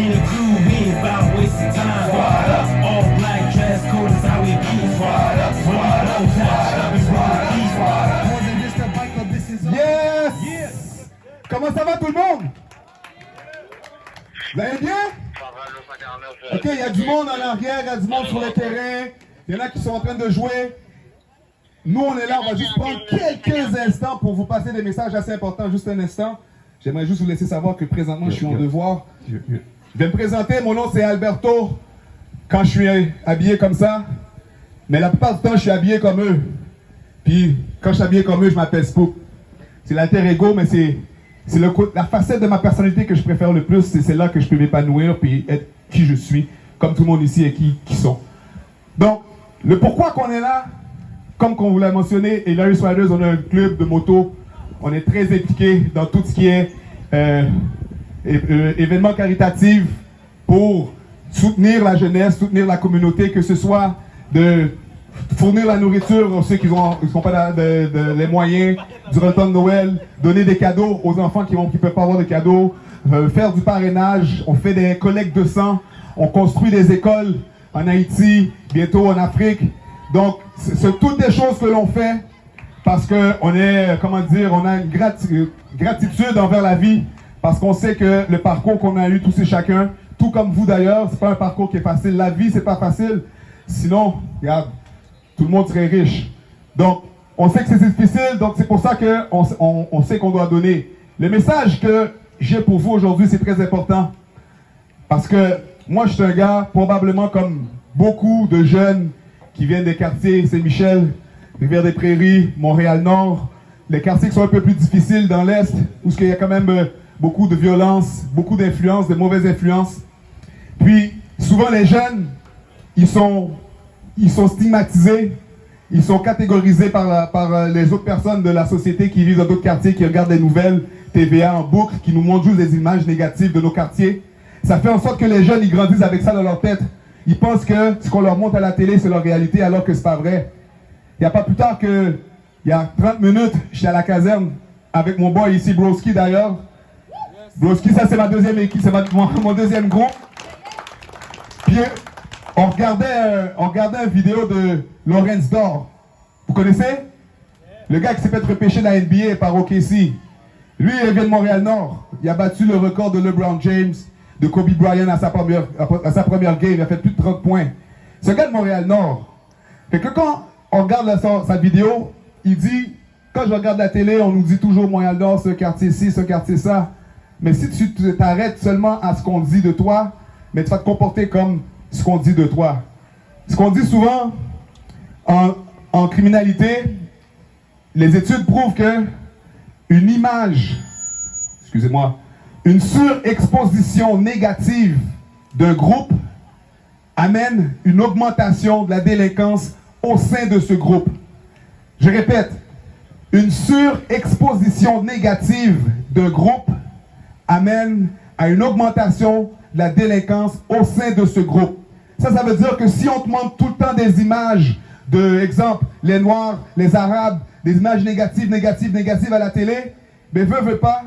in the crew, we ain't about wasting time. All black dress code is how we be. Yes! Comment ça va tout le monde? Vous allez bien? Ok, il y a du monde en arrière, il y a du monde sur le terrain. Il y en a qui sont en train de jouer. Nous, on est là, on va juste prendre quelques instants pour vous passer des messages assez importants. Juste un instant. J'aimerais juste vous laisser savoir que présentement, je suis en devoir. Je vais me présenter. Mon nom, c'est Alberto. Quand je suis habillé comme ça, mais la plupart du temps, je suis habillé comme eux. Puis, quand je suis habillé comme eux, je m'appelle Spook. C'est l'alter ego, mais c'est la facette de ma personnalité que je préfère le plus. C'est celle-là que je peux m'épanouir puis être qui je suis, comme tout le monde ici est qui sont. Donc, le pourquoi qu'on est là, comme qu'on vous l'a mentionné, et Larry's Riders, on a un club de moto. On est très impliqué dans tout ce qui est événements caritatifs pour soutenir la jeunesse, soutenir la communauté, que ce soit de fournir la nourriture aux ceux qui n'ont pas les moyens durant le temps de Noël, donner des cadeaux aux enfants qui ne peuvent pas avoir de cadeaux, faire du parrainage, on fait des collectes de sang, on construit des écoles en Haïti, bientôt en Afrique. Donc, c'est toutes des choses que l'on fait parce qu'on est, comment dire, on a une gratitude envers la vie, parce qu'on sait que le parcours qu'on a eu tous et chacun, tout comme vous d'ailleurs, c'est pas un parcours qui est facile. La vie, c'est pas facile. Sinon, regarde, tout le monde serait riche. Donc, on sait que c'est difficile, donc c'est pour ça qu'on sait qu'on doit donner. Le message que j'ai pour vous aujourd'hui, c'est très important. Parce que moi, je suis un gars, probablement comme beaucoup de jeunes qui viennent des quartiers Saint-Michel, Rivière-des-Prairies, Montréal-Nord, les quartiers qui sont un peu plus difficiles dans l'Est, où il y a quand même beaucoup de violence, beaucoup d'influences, de mauvaises influences. Puis, souvent les jeunes, ils sont stigmatisés, ils sont catégorisés par les autres personnes de la société qui vivent dans d'autres quartiers, qui regardent des nouvelles TVA en boucle, qui nous montrent juste des images négatives de nos quartiers. Ça fait en sorte que les jeunes, ils grandissent avec ça dans leur tête. Ils pensent que ce qu'on leur montre à la télé, c'est leur réalité, alors que c'est pas vrai. Il n'y a pas plus tard que, il y a 30 minutes, j'étais à la caserne avec mon boy ici, Broski d'ailleurs. Broski, ça c'est ma deuxième équipe, c'est mon deuxième groupe. Puis on regardait une vidéo de Lawrence Dor. Vous connaissez? Le gars qui s'est fait repêcher dans la NBA par OKC. Lui, il vient de Montréal-Nord. Il a battu le record de LeBron James, de Kobe Bryant à sa première game. Il a fait plus de 30 points. C'est un gars de Montréal-Nord. Fait que quand on regarde sa vidéo, il dit, quand je regarde la télé, on nous dit toujours Montréal-Nord, ce quartier-ci, ce quartier-ça. Mais si tu t'arrêtes seulement à ce qu'on dit de toi, mais tu vas te comporter comme ce qu'on dit de toi. Ce qu'on dit souvent en criminalité, les études prouvent que une image, une surexposition négative d'un groupe amène une augmentation de la délinquance au sein de ce groupe. Je répète, une surexposition négative d'un groupe amène à une augmentation de la délinquance au sein de ce groupe. Ça veut dire que si on te montre tout le temps des images de, exemple, les Noirs, les Arabes, des images négatives à la télé, mais veut pas,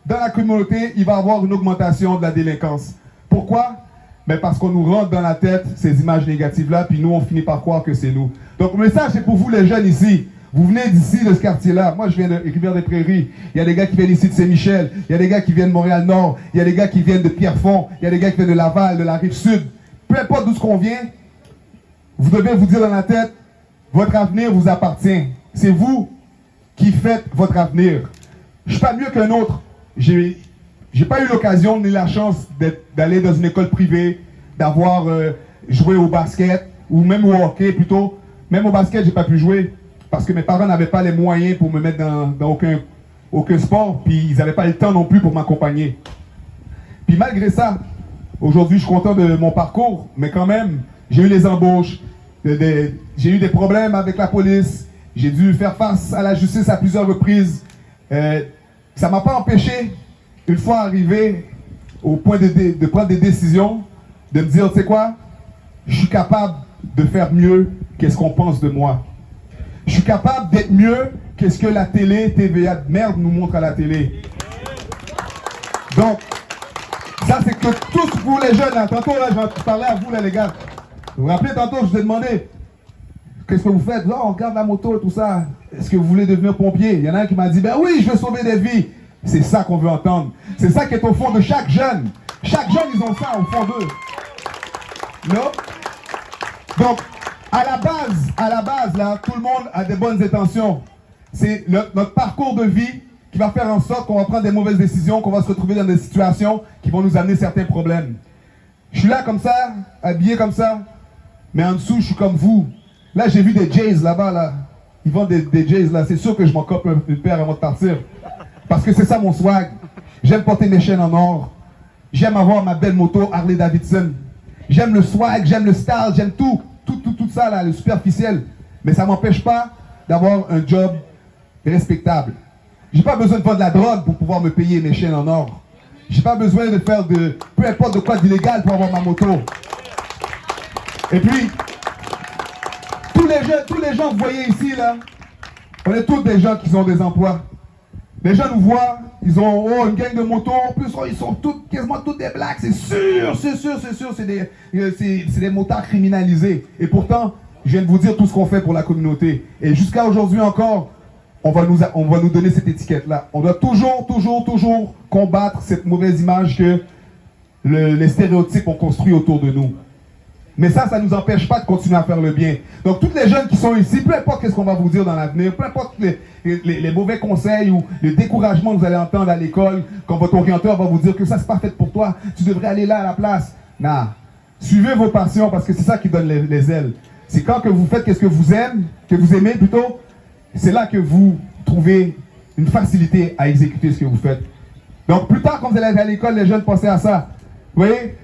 dans la communauté, il va y avoir une augmentation de la délinquance. Pourquoi? Mais parce qu'on nous rentre dans la tête ces images négatives-là, puis nous, on finit par croire que c'est nous. Donc, le message, c'est pour vous, les jeunes ici. Vous venez d'ici, de ce quartier-là. Moi, je viens de Rivière-des-Prairies. Il y a des gars qui viennent ici de Saint-Michel. Il y a des gars qui viennent de Montréal-Nord. Il y a des gars qui viennent de Pierrefonds. Il y a des gars qui viennent de Laval, de la Rive-Sud. Peu importe d'où qu'on vient, vous devez vous dire dans la tête, votre avenir vous appartient. C'est vous qui faites votre avenir. Je ne suis pas mieux qu'un autre. J'ai pas eu l'occasion ni la chance d'aller dans une école privée, d'avoir joué au basket, ou même au hockey plutôt. Même au basket, j'ai pas pu jouer, parce que mes parents n'avaient pas les moyens pour me mettre dans aucun sport, puis ils n'avaient pas le temps non plus pour m'accompagner. Puis malgré ça, aujourd'hui, je suis content de mon parcours, mais quand même, j'ai eu les embauches, j'ai eu des problèmes avec la police, j'ai dû faire face à la justice à plusieurs reprises. Ça ne m'a pas empêché, une fois arrivé au point de prendre des décisions, de me dire, tu sais quoi, je suis capable de faire mieux qu'est-ce qu'on pense de moi. Je suis capable d'être mieux qu'est-ce que la télé, TVA de merde nous montre à la télé. Donc, Ça, c'est que tous vous les jeunes, là, tantôt, là, je parlais à vous, là, les gars. Vous vous rappelez, tantôt, je vous ai demandé, qu'est-ce que vous faites? Là, on regarde la moto et tout ça. Est-ce que vous voulez devenir pompier? Il y en a un qui m'a dit, ben oui, je veux sauver des vies. C'est ça qu'on veut entendre. C'est ça qui est au fond de chaque jeune. Chaque jeune, ils ont ça au fond d'eux. Non? Donc, à la base, là, tout le monde a des bonnes intentions. C'est notre parcours de vie qui va faire en sorte qu'on va prendre des mauvaises décisions, qu'on va se retrouver dans des situations qui vont nous amener certains problèmes. Je suis là comme ça, habillé comme ça, mais en dessous, je suis comme vous. Là, j'ai vu des Jays là-bas, là. Ils vendent des Jays, là. C'est sûr que je m'en cope une paire avant de partir. Parce que c'est ça mon swag. J'aime porter mes chaînes en or. J'aime avoir ma belle moto Harley Davidson. J'aime le swag, j'aime le style, j'aime tout ça, là, le superficiel. Mais ça ne m'empêche pas d'avoir un job respectable. J'ai pas besoin de faire de la drogue pour pouvoir me payer mes chaînes en or. J'ai pas besoin de faire peu importe de quoi d'illégal pour avoir ma moto. Et puis, tous les gens que vous voyez ici, là, on est tous des gens qui ont des emplois. Les gens nous voient, ils ont une gang de motos, en plus ils sont quasiment tous des blacks, c'est sûr, c'est des motards criminalisés. Et pourtant, je viens de vous dire tout ce qu'on fait pour la communauté. Et jusqu'à aujourd'hui encore, on va nous donner cette étiquette-là. On doit toujours combattre cette mauvaise image que les stéréotypes ont construit autour de nous. Mais ça ne nous empêche pas de continuer à faire le bien. Donc, toutes les jeunes qui sont ici, peu importe ce qu'on va vous dire dans l'avenir, peu importe les mauvais conseils ou le découragement que vous allez entendre à l'école, quand votre orienteur va vous dire que ça, c'est pas fait pour toi, tu devrais aller là à la place. Non. Suivez vos passions parce que c'est ça qui donne les ailes. C'est quand que vous faites ce que vous aimez plutôt, c'est là que vous trouvez une facilité à exécuter ce que vous faites. Donc, plus tard, quand vous allez aller à l'école, les jeunes, pensez à ça. Vous voyez?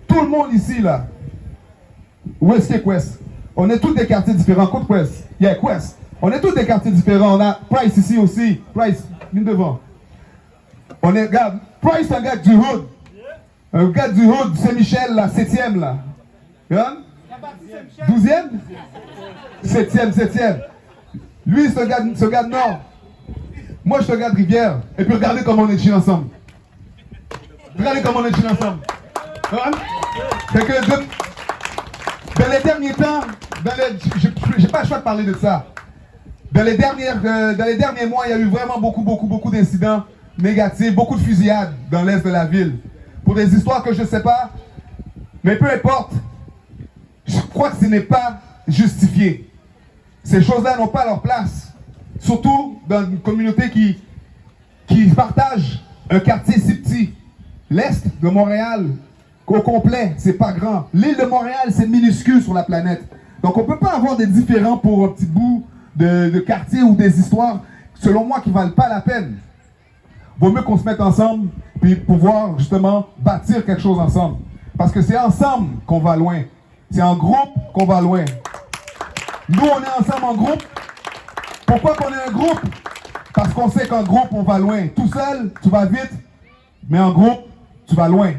Tout le monde ici, là, où est-ce qu'il y a Quest? On est tous des quartiers différents. Côte Quest, il y a Quest. On est tous des quartiers différents. On a Price ici aussi. Price, viens devant. Regarde, Price, c'est un gars du Hood. Un gars du Hood, du Saint-Michel, là, 7e, là. Regarde. 12e? 7e. Lui, c'est un gars de Nord. Moi, je suis un gars de Rivière. Et puis, regardez comment on est chill ensemble. Regardez comment on est chill ensemble. Fait que dans les derniers temps, j'ai pas le choix de parler de ça. Dans les derniers mois, il y a eu vraiment beaucoup d'incidents négatifs, beaucoup de fusillades dans l'est de la ville. Pour des histoires que je ne sais pas, mais peu importe, je crois que ce n'est pas justifié. Ces choses-là n'ont pas leur place. Surtout dans une communauté qui partage un quartier si petit. L'est de Montréal, au complet, c'est pas grand. L'île de Montréal, c'est minuscule sur la planète. Donc on ne peut pas avoir des différends pour un petit bout de quartier ou des histoires, selon moi, qui ne valent pas la peine. Vaut mieux qu'on se mette ensemble puis pouvoir justement bâtir quelque chose ensemble. Parce que c'est ensemble qu'on va loin. C'est en groupe qu'on va loin. Nous, on est ensemble en groupe. Pourquoi qu'on est un groupe? Parce qu'on sait qu'en groupe, on va loin. Tout seul, tu vas vite, mais en groupe, tu vas loin.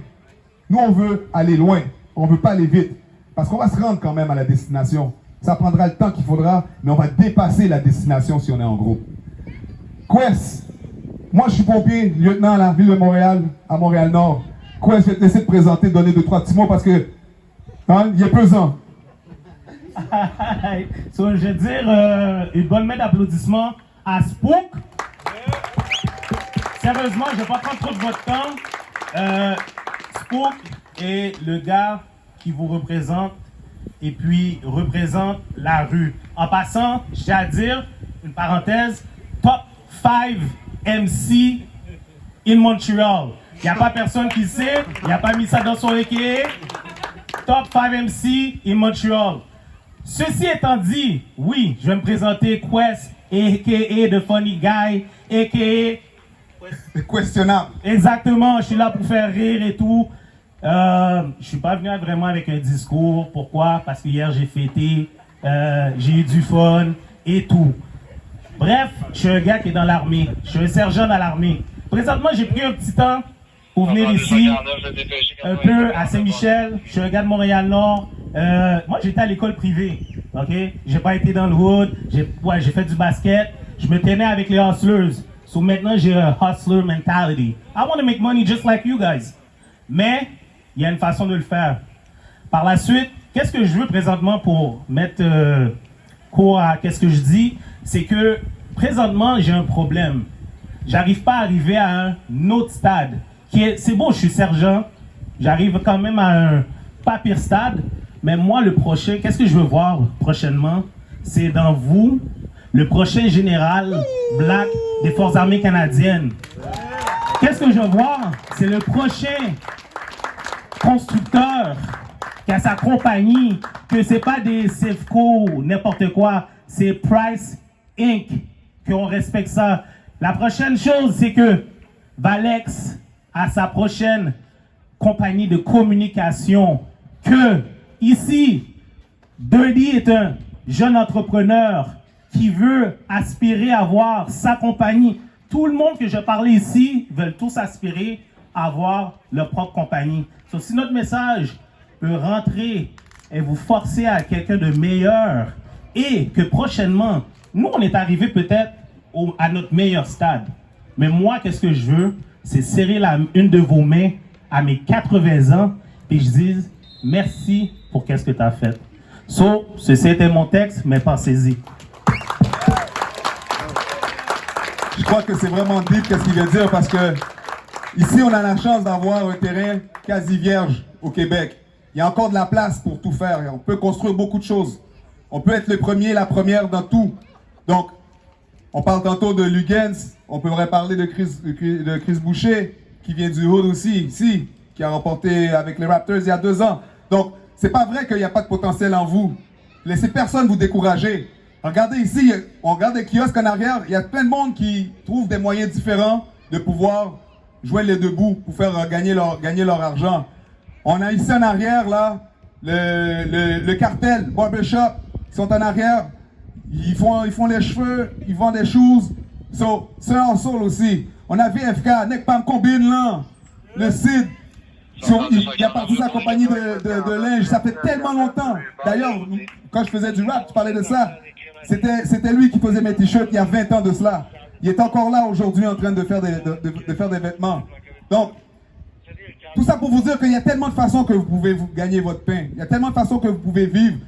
Nous, on veut aller loin. On ne veut pas aller vite. Parce qu'on va se rendre quand même à la destination. Ça prendra le temps qu'il faudra, mais on va dépasser la destination si on est en groupe. Quest, moi je suis pompier, lieutenant à la ville de Montréal, à Montréal-Nord. Quest, je vais te laisser te présenter, donner 2-3 petits mots parce que il est pesant. So, je vais dire une bonne main d'applaudissements à Spook. Sérieusement, je ne vais pas prendre trop de votre temps. Spook est le gars qui vous représente et puis représente la rue. En passant, je tiens à dire, une parenthèse, top 5 MC in Montreal. Il n'y a pas personne qui sait, il n'a pas mis ça dans son AKA. Top 5 MC in Montreal. Ceci étant dit, oui, je vais me présenter Quest, a.k.a. The Funny Guy, a.k.a. Questionnable. Exactement, je suis là pour faire rire et tout. Je suis pas venu vraiment avec un discours. Pourquoi? Parce que hier j'ai fêté, j'ai eu du fun et tout. Bref, je suis un gars qui est dans l'armée. Je suis un sergent dans l'armée. Présentement, j'ai pris un petit temps pour venir ici, un peu à Saint-Michel. Je suis un gars de Montréal-Nord. Moi, j'étais à l'école privée, ok? J'ai pas été dans le hood. J'ai fait du basket. Je me tenais avec les hustlers. So maintenant, j'ai un hustler mentality. I want to make money just like you guys. Mais il y a une façon de le faire. Par la suite, qu'est-ce que je veux présentement pour mettre court à qu'est-ce que je dis, c'est que présentement, j'ai un problème. J'arrive pas à arriver à un autre stade. C'est bon, je suis sergent. J'arrive quand même à un pas pire stade. Mais moi, le prochain, qu'est-ce que je veux voir prochainement? C'est dans vous, le prochain général black des Forces armées canadiennes. Qu'est-ce que je veux voir? C'est le prochain constructeur qui a sa compagnie, que c'est pas des Safeco, n'importe quoi, c'est Price Inc. qu'on respecte ça. La prochaine chose, c'est que Valex a sa prochaine compagnie de communication. Que ici, Dirty est un jeune entrepreneur qui veut aspirer à avoir sa compagnie. Tout le monde que je parlais ici veulent tous aspirer à avoir leur propre compagnie. So, si notre message peut rentrer et vous forcer à quelqu'un de meilleur et que prochainement, nous, on est arrivé peut-être à notre meilleur stade. Mais moi, qu'est-ce que je veux? C'est serrer une de vos mains à mes 80 ans et je dise merci pour qu'est-ce que tu as fait. So, ceci était mon texte, mais pensez-y. Je crois que c'est vraiment deep qu'est-ce qu'il veut dire parce que ici, on a la chance d'avoir un terrain quasi vierge au Québec. Il y a encore de la place pour tout faire. On peut construire beaucoup de choses. On peut être le premier, la première dans tout. Donc, on parle tantôt de Lugens. On pourrait parler de Chris Boucher, qui vient du Hood aussi, ici, qui a remporté avec les Raptors il y a 2 ans. Donc, c'est pas vrai qu'il n'y a pas de potentiel en vous. Laissez personne vous décourager. Regardez ici, on regarde les kiosques en arrière. Il y a plein de monde qui trouve des moyens différents de pouvoir joindre les deux bouts pour faire gagner leur argent. On a ici en arrière, là, le cartel, barbershop, ils sont en arrière. Ils font les cheveux, ils vendent des choses. So, c'est un hustle aussi. On a VFK, Nekpam Combine, là, le CID. Il a parti sa compagnie de linge, ça fait tellement longtemps. D'ailleurs, quand je faisais du rap, tu parlais de ça. C'était lui qui faisait mes t-shirts il y a 20 ans de cela. Il est encore là aujourd'hui en train de faire des vêtements. Donc, tout ça pour vous dire qu'il y a tellement de façons que vous pouvez gagner votre pain. Il y a tellement de façons que vous pouvez vivre.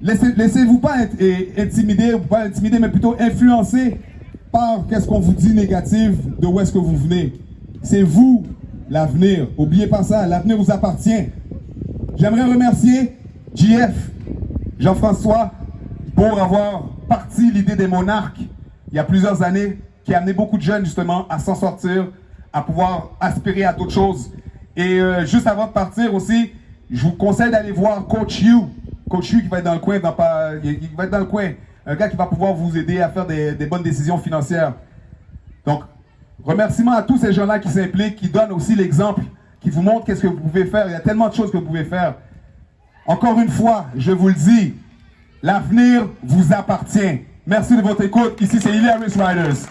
Laissez-vous pas intimider, mais plutôt influencer par qu'est-ce qu'on vous dit négatif de où est-ce que vous venez. C'est vous l'avenir. N'oubliez pas ça, l'avenir vous appartient. J'aimerais remercier JF, Jean-François, pour avoir parti l'idée des monarques il y a plusieurs années, qui a amené beaucoup de jeunes justement à s'en sortir, à pouvoir aspirer à d'autres choses. Et juste avant de partir aussi, je vous conseille d'aller voir Coach You. Coach You qui va être dans le coin, il va être dans le coin. Un gars qui va pouvoir vous aider à faire des bonnes décisions financières. Donc, remerciements à tous ces gens-là qui s'impliquent, qui donnent aussi l'exemple, qui vous montrent qu'est-ce que vous pouvez faire. Il y a tellement de choses que vous pouvez faire. Encore une fois, je vous le dis, l'avenir vous appartient. Merci de votre écoute. Ici, c'est Hilarious Riders.